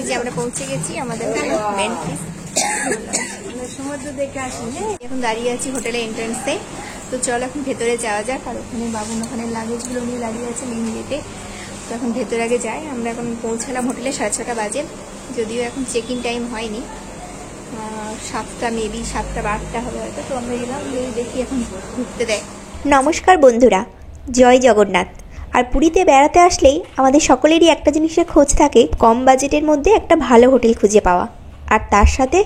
যে আমরা পৌঁছে গেছি আমাদের মেন ফিস সমুদ্র দেখে আসি। এখন দাঁড়িয়ে আছি হোটেলের এন্ট্রান্সে। তো চল এখন ভেতরে যাওয়া যাক। আর ওখানে বাবু ওখানে লাগেজগুলো নিয়ে দাঁড়িয়ে আছে মেন গেটে। তো এখন ভেতরে আগে যাই। আমরা এখন পৌঁছালাম হোটেলে 6:30 বাজে, যদিও এখন চেক ইন টাইম হয়নি, 7টা মেবি 7টা বা 8টা হবে হয়তো। তো আমরা গেলাম, দেখি এখন ঘুরতে দেয়। নমস্কার বন্ধুরা, জয় জগন্নাথ। আর পুরীতে বেড়াতে আসলেই আমাদের সকলেরই একটা জিনিসের খোঁজ থাকে, কম বাজেটের মধ্যে একটা ভালো হোটেল খুঁজে পাওয়া, আর তার সাথে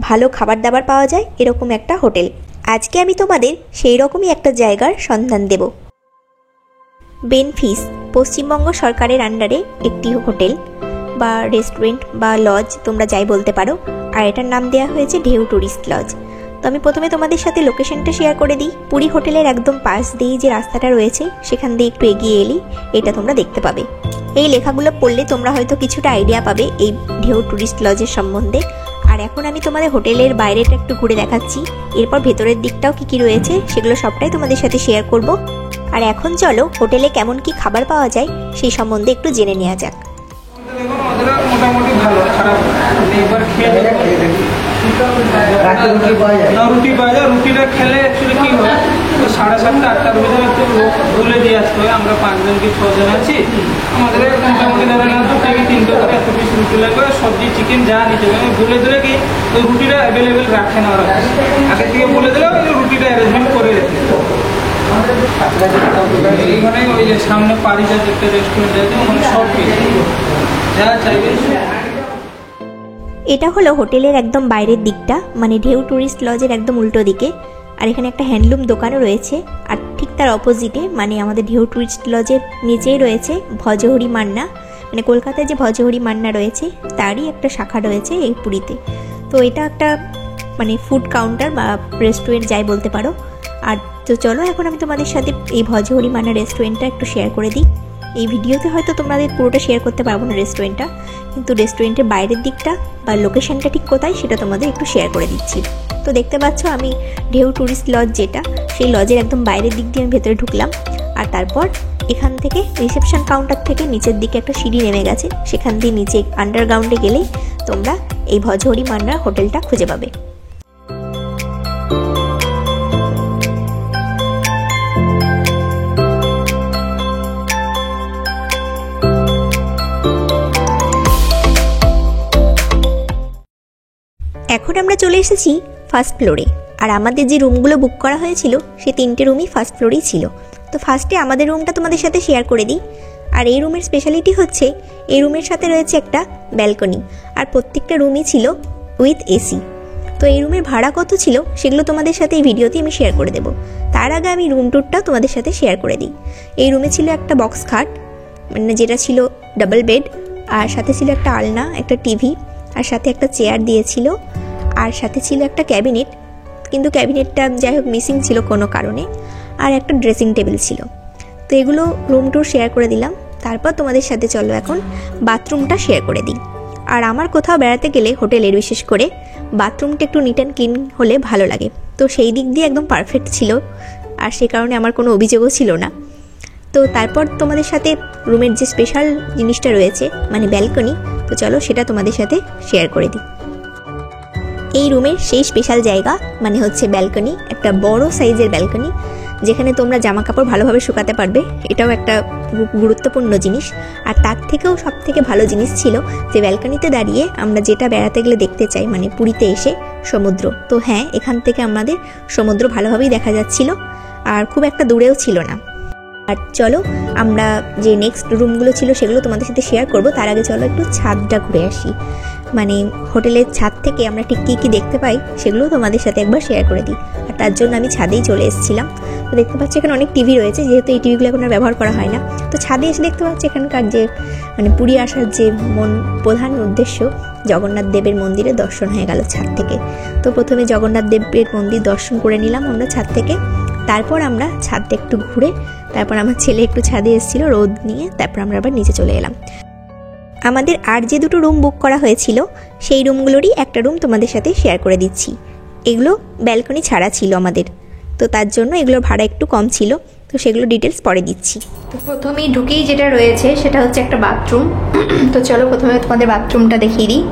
ভালো খাবার দাবার পাওয়া যায় এরকম একটা হোটেল। আজকে আমি তোমাদের সেই রকমই একটা জায়গার সন্ধান দেব। বেনফিস পশ্চিমবঙ্গ সরকারের আন্ডারে একটি হোটেল বা রেস্টুরেন্ট বা লজ, তোমরা যাই বলতে পারো। আর এটার নাম দেওয়া হয়েছে ঢেউ টুরিস্ট লজ। তো আমি প্রথমে তোমাদের সাথে লোকেশনটা শেয়ার করে দিই। পুরী হোটেলের একদম পাশ দিয়ে যে রাস্তাটা রয়েছে সেখান দিয়ে একটু এগিয়ে এলেই এটা তোমরা দেখতে পাবে। এই লেখাগুলো পড়লে তোমরা হয়তো কিছুটা আইডিয়া পাবে এই ঢেউ টুরিস্ট লজের সম্বন্ধে। আর এখন আমি তোমাদের হোটেলের বাইরেটা একটু ঘুরে দেখাচ্ছি, এরপর ভেতরের দিকটাও কি কি রয়েছে সেগুলো সবটাই তোমাদের সাথে শেয়ার করব। আর এখন চলো হোটেলে কেমন কি খাবার পাওয়া যায় সেই সম্বন্ধে একটু জেনে নেওয়া যাক। মোটামুটি ভালো, খারাপ এবার খেয়ে রুটি পাওয়া যায়। রুটিটা খেলে অ্যাকচুয়ালি কি হয়, 7:30 8টার ভিতরে একটু ভুলে দিয়ে আসতে হয়। আমরা 5 জন কি 6 জন আছি, আমাদের মোটামুটি ধরে না 2 থেকে 3টা করে এত পিস রুটি লাগবে, সবজি চিকেন যা নিতে হবে। ভুলে দিলে কি ওই রুটিটা অ্যাভেলেবেল রাখে না ওরা, আগে থেকে বলে দিলে ওই রুটিটা অ্যারেঞ্জমেন্ট করে রেখে। এইখানে ওই যে সামনে পারিজাত একটা রেস্টুরেন্ট আছে, ওখানে সব কিছু যা চাইবে। এটা হলো হোটেলের একদম বাইরের দিকটা, মানে ঢেউ টুরিস্ট লজের একদম উল্টো দিকে। আর এখানে একটা হ্যান্ডলুম দোকানও রয়েছে। আর ঠিক তার অপোজিটে, মানে আমাদের ঢেউ টুরিস্ট লজের নিচেই রয়েছে ভজহরি মান্না, মানে কলকাতায় যে ভজহরি মান্না রয়েছে তারই একটা শাখা রয়েছে এই পুরীতে। তো এটা একটা মানে ফুড কাউন্টার বা রেস্টুরেন্ট যাই বলতে পারো। আর তো চলো এখন আমি তোমাদের সাথে এই ভজহরি মান্না রেস্টুরেন্টটা একটু শেয়ার করে দিই। এই ভিডিওতে হয়তো তোমাদের পুরোটা শেয়ার করতে পারবো না রেস্টুরেন্টটা, কিন্তু রেস্টুরেন্টের বাইরের দিকটা বা লোকেশনটা ঠিক কোথায় সেটা তোমাদের একটু শেয়ার করে দিচ্ছি। তো দেখতে পাচ্ছ আমি ঢেউ টুরিস্ট লজ যেটা, সেই লজের একদম বাইরের দিক দিয়ে আমি ভেতরে ঢুকলাম। আর তারপর এখান থেকে রিসেপশন কাউন্টার থেকে নিচের দিকে একটা সিঁড়ি নেমে গেছে, সেখান দিয়ে নিচে আন্ডারগ্রাউন্ডে গেলেই তোমরা এই ভজহরি মান্নার হোটেলটা খুঁজে পাবে। এখন আমরা চলে এসেছি ফার্স্ট ফ্লোরে। আর আমাদের যে রুমগুলো বুক করা হয়েছিল সে 3টে রুমই ফার্স্ট ফ্লোরেই ছিল। তো ফার্স্টে আমাদের রুমটা তোমাদের সাথে শেয়ার করে দিই। আর এই রুমের স্পেশালিটি হচ্ছে এই রুমের সাথে রয়েছে একটা ব্যালকনি, আর প্রত্যেকটা রুমই ছিল উইথ এসি। তো এই রুমের ভাড়া কত ছিল সেগুলো তোমাদের সাথে এই ভিডিওতে আমি শেয়ার করে দেবো। তার আগে আমি রুম ট্যুরটা তোমাদের সাথে শেয়ার করে দিই। এই রুমে ছিল একটা বক্স খাট, মানে যেটা ছিল ডাবল বেড, আর সাথে ছিল একটা আলনা, একটা টিভি, আর সাথে একটা চেয়ার দিয়েছিল, আর সাথে ছিল একটা ক্যাবিনেট, কিন্তু ক্যাবিনেটটা যাই হোক মিসিং ছিল কোনো কারণে, আর একটা ড্রেসিং টেবিল ছিল। তো এগুলো রুম ট্যুর শেয়ার করে দিলাম। তারপর তোমাদের সাথে চলো এখন বাথরুমটা শেয়ার করে দিই। আর আমার কোথাও বেড়াতে গেলে হোটেলের বিশেষ করে বাথরুমটা একটু নিট অ্যান্ড ক্লিন হলে ভালো লাগে। তো সেই দিক দিয়ে একদম পারফেক্ট ছিল, আর সে কারণে আমার কোনো অভিযোগও ছিল না। তো তারপর তোমাদের সাথে রুমের যে স্পেশাল জিনিসটা রয়েছে মানে ব্যালকনি, তো চলো সেটা তোমাদের সাথে শেয়ার করে দিই। এই রুমের সেই স্পেশাল জায়গা মানে হচ্ছে ব্যালকনি, একটা বড় সাইজের ব্যালকনি যেখানে তোমরা জামা কাপড় ভালোভাবে শুকাতে পারবে, এটাও একটা গুরুত্বপূর্ণ জিনিস। আর তার থেকেও সব থেকে ভালো জিনিস ছিল যে ব্যালকনিতে দাঁড়িয়ে আমরা যেটা বেড়াতে গেলে দেখতে চাই, মানে পুরীতে এসে সমুদ্র। তো হ্যাঁ, এখান থেকে আমাদের সমুদ্র ভালোভাবেই দেখা যাচ্ছিল, আর খুব একটা দূরেও ছিল না। আর চলো আমরা যে নেক্সট রুমগুলো ছিল সেগুলো তোমাদের সাথে শেয়ার করব। তার আগে চলো একটু ছাদটা ঘুরে আসি, মানে হোটেলের ছাদ থেকে আমরা ঠিক কী কী দেখতে পাই সেগুলো তোমাদের সাথে একবার শেয়ার করে দিই। আর তার জন্য আমি ছাদেই চলে এসেছিলাম। তো দেখতে পাচ্ছি এখানে অনেক টিভি রয়েছে, যেহেতু এই টিভিগুলো এখন আর ব্যবহার করা হয় না। তো ছাদে এসে দেখতে পাচ্ছি এখানকার যে মানে পুরী আসার যে প্রধান উদ্দেশ্য, জগন্নাথ দেবের মন্দিরের দর্শন হয়ে গেল ছাদ থেকে। তো প্রথমে জগন্নাথ দেবের মন্দির দর্শন করে নিলাম আমরা ছাদ থেকে। তারপর আমরা ছাদটা একটু ঘুরে, তারপর আমার ছেলে একটু ছাদে এসেছিলো রোদ নিয়ে, তারপর আমরা আবার নিচে চলে এলাম। আমাদের আর যে দুটো রুম বুক করা হয়েছিল সেই রুমগুলোরই একটা রুম তোমাদের সাথে শেয়ার করে দিচ্ছি। এগুলো ব্যালকনি ছাড়া ছিল আমাদের, তো তার জন্য এগুলোর ভাড়া একটু কম ছিল। তো তো সেগুলো ডিটেলস পরে দিচ্ছি। তো প্রথমেই ঢুকেই যেটা রয়েছে সেটা হচ্ছে একটা বাথরুম। তো চলো প্রথমে তোমাদের বাথরুমটা দেখিয়ে দিই।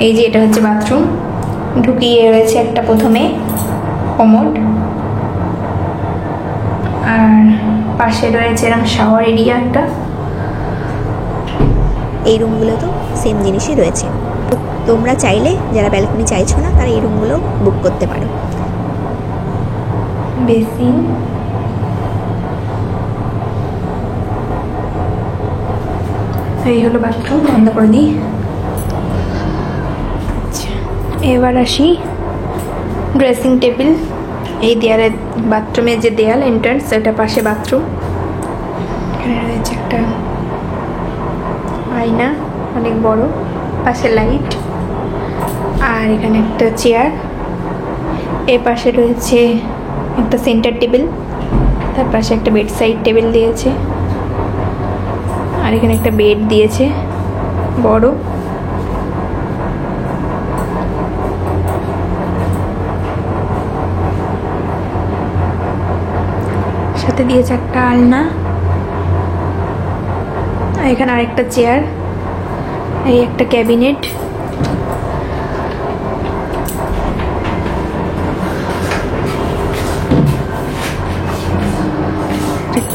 এই যে এটা হচ্ছে বাথরুম, ঢুকিয়ে রয়েছে একটা প্রথমে কমোড, আর পাশে রয়েছে এরকম শাওয়ার এরিয়া একটা। এই রুমগুলো তো সেম জিনিসই রয়েছে। তো তোমরা চাইলে যারা ব্যালকনি চাইছো না তারা এই রুমগুলো বুক করতে পারো। বেসিন, এই হলো বাথরুম, বন্ধ করে দিই। আচ্ছা, এবার আসি ড্রেসিং টেবিল। এই দেয়ালের বাথরুমের যে দেয়াল এন্ট্রান্স সেটা পাশে বাথরুম। এখানে রয়েছে একটা আয়না অনেক বড়, পাশে লাইট, আর এখানে একটা চেয়ার। এর পাশে রয়েছে একটা সেন্টার টেবিল, তার পাশে একটা বেড সাইড টেবিল দিয়েছে, আর এখানে একটা বেড দিয়েছে বড়। সাথে দিয়েছে একটা আলনা, আর এখানে আরেকটা চেয়ার, এই একটা ক্যাবিনেট,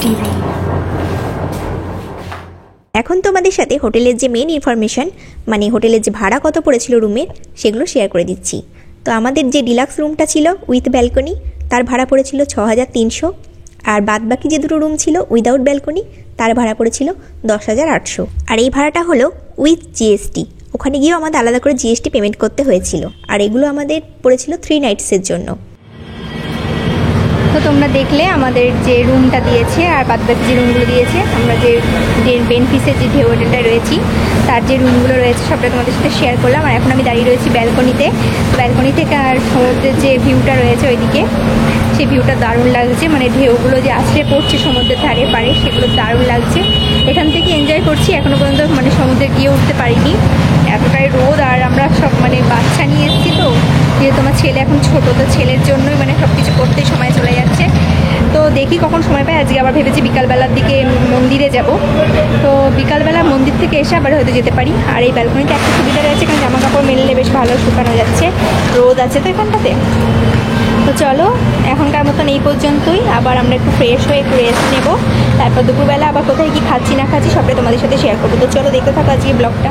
টিভি। এখন তোমাদের সাথে হোটেলের যে মেন ইনফরমেশন, মানে হোটেলের যে ভাড়া কত পড়েছিল রুমের, সেগুলো শেয়ার করে দিচ্ছি। তো আমাদের যে ডিলাক্স রুমটা ছিল উইথ ব্যালকনি, তার ভাড়া পড়েছিল 6,300, আর বাদ বাকি যে দুটো রুম ছিল উইদাউট ব্যালকনি তার ভাড়া পড়েছিল 10,800। আর এই ভাড়াটা হলো উইথ জিএসটি। ওখানে গিয়েও আমাদের আলাদা করে জিএসটি পেমেন্ট করতে হয়েছিল। আর এগুলো আমাদের পড়েছিল 3 নাইটসের জন্য। তো তোমরা দেখলে আমাদের যে রুমটা দিয়েছে আর বাদবাকি যে রুমগুলো দিয়েছে, আমরা যে বেনফিসের যে ঢেউ হোটেলটায় রয়েছি তার যে রুমগুলো রয়েছে সবটা তোমাদের সাথে শেয়ার করলাম। আর এখন আমি দাঁড়িয়ে রয়েছি ব্যালকনিতে। ব্যালকনি থেকে আর সমুদ্রের যে ভিউটা রয়েছে ওইদিকে, সেই ভিউটা দারুণ লাগছে। মানে ঢেউগুলো যে আছড়ে পড়ছে সমুদ্রের ধারে পারে, সেগুলো দারুণ লাগছে। এখান থেকে এনজয় করছি। এখনও পর্যন্ত মানে সমুদ্রে গিয়ে উঠতে পারিনি, এতটাই রোদ। আর আমরা সব মানে বাচ্চা নিয়ে এসেছি, তো যেহেতু আমার ছেলে এখন ছোটো, তো ছেলের জন্যই মানে সব কিছু করতেই সময় চলে যাচ্ছে। তো দেখি কখন সময় পাই। আজকে আবার ভেবেছি বিকালবেলার দিকে মন্দিরে যাব। তো বিকালবেলা মন্দির থেকে এসে আবার হয়তো যেতে পারি। আর এই ব্যালকনিতে একটা সুবিধা রয়েছে, কারণ জামা কাপড় মেললে বেশ ভালো শুকানো যাচ্ছে, রোদ আছে তো এখানটাতে। তো চলো এখনকার মতন এই পর্যন্তই। আবার আমরা একটু ফ্রেশ হয়ে একটু রেস্ট নেবো, তারপর দুপুরবেলা আবার কোথায় কি খাচ্ছি না খাচ্ছি সবটাই তোমাদের সাথে শেয়ার করবো। তো চলো দেখতে থাকো আজকে ব্লগটা।